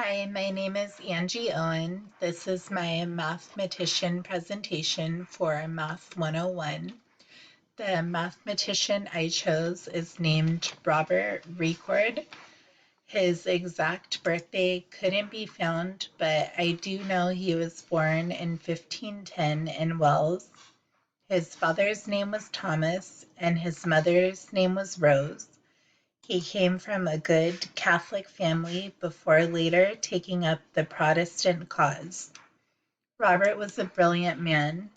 Hi, my name is Angie Owen. This is my mathematician presentation for Math 101. The mathematician I chose is named Robert Record. His exact birthday couldn't be found, but I do know he was born in 1510 in Wells. His father's name was Thomas, and his mother's name was Rose. He came from a good Catholic family before later taking up the Protestant cause. Robert was a brilliant man.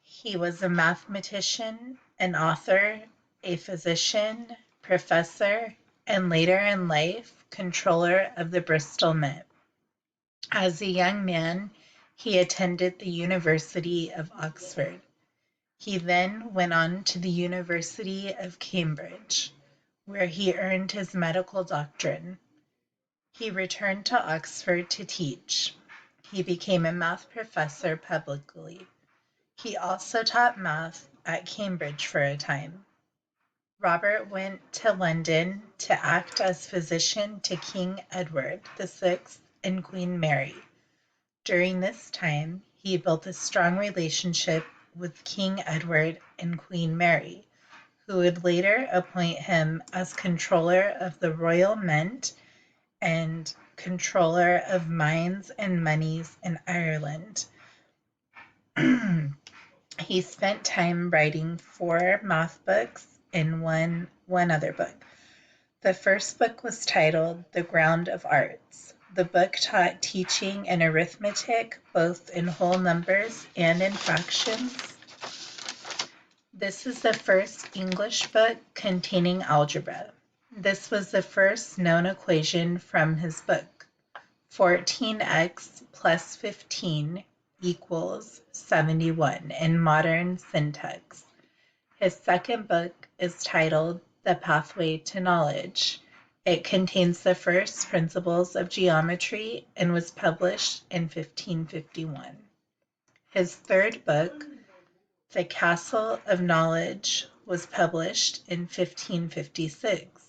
He was a mathematician, an author, a physician, professor, and later in life, controller of the Bristol Mint. As a young man, he attended the University of Oxford. He then went on to the University of Cambridge, where he earned his medical doctorate. He returned to Oxford to teach. He became a math professor publicly. He also taught math at Cambridge for a time. Robert went to London to act as physician to King Edward VI and Queen Mary. During this time, he built a strong relationship with King Edward and Queen Mary, who would later appoint him as controller of the Royal Mint and controller of mines and moneys in Ireland. He spent time writing 4 math books and one other book. The first book was titled The Ground of Arts. The book taught teaching and arithmetic both in whole numbers and in fractions. This is the first English book containing algebra. This was the first known equation from his book. 14x plus 15 equals 71 in modern syntax. His second book is titled The Pathway to Knowledge. It contains the first principles of geometry and was published in 1551. His third book, The Castle of Knowledge, was published in 1556.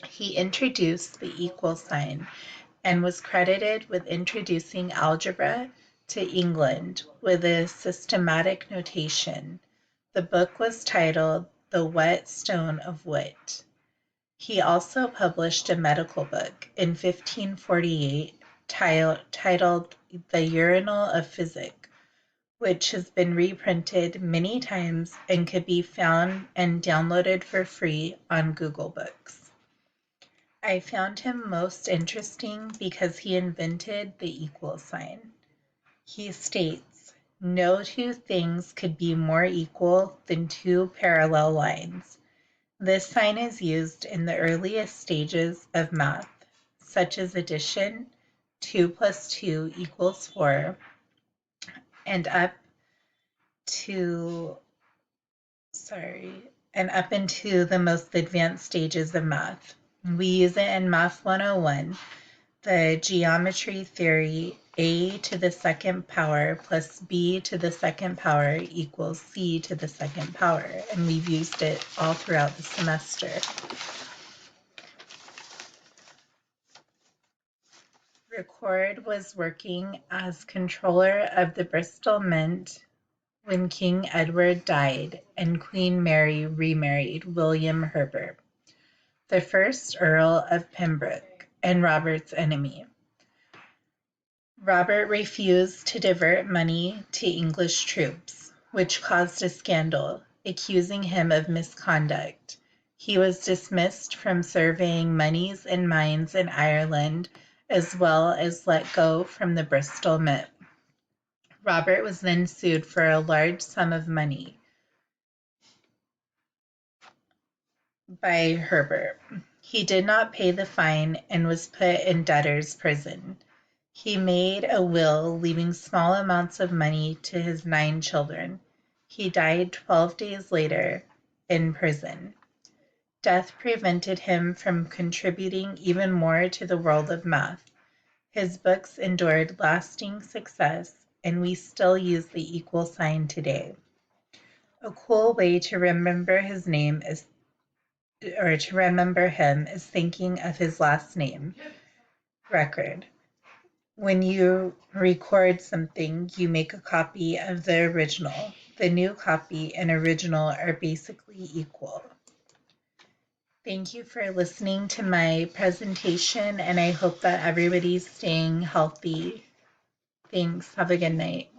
He introduced the equal sign and was credited with introducing algebra to England with a systematic notation. The book was titled The Whetstone of Wit. He also published a medical book in 1548 titled The Urinal of Physic, which has been reprinted many times and could be found and downloaded for free on Google Books. I found him most interesting because he invented the equal sign. He states, "No two things could be more equal than two parallel lines." This sign is used in the earliest stages of math, such as addition, 2 plus 2 equals 4, and up into the most advanced stages of math. We use it in Math 101, the geometry theory, a to the second power plus b to the second power equals c to the second power, and we've used it all throughout the semester. Record was working as controller of the Bristol Mint when King Edward died and Queen Mary remarried William Herbert, the first Earl of Pembroke and Robert's enemy. Robert refused to divert money to English troops, which caused a scandal, accusing him of misconduct. He was dismissed from surveying moneys and mines in Ireland, as well as let go from the Bristol Mint. Robert was then sued for a large sum of money by Herbert. He did not pay the fine and was put in debtor's prison. He made a will leaving small amounts of money to his 9 children. He died 12 days later in prison. Death prevented him from contributing even more to the world of math. His books endured lasting success, and we still use the equal sign today. A cool way to remember him is thinking of his last name. record. When you record something, you make a copy of the original. The new copy and original are basically equal. Thank you for listening to my presentation, and I hope that everybody's staying healthy. Thanks. Have a good night.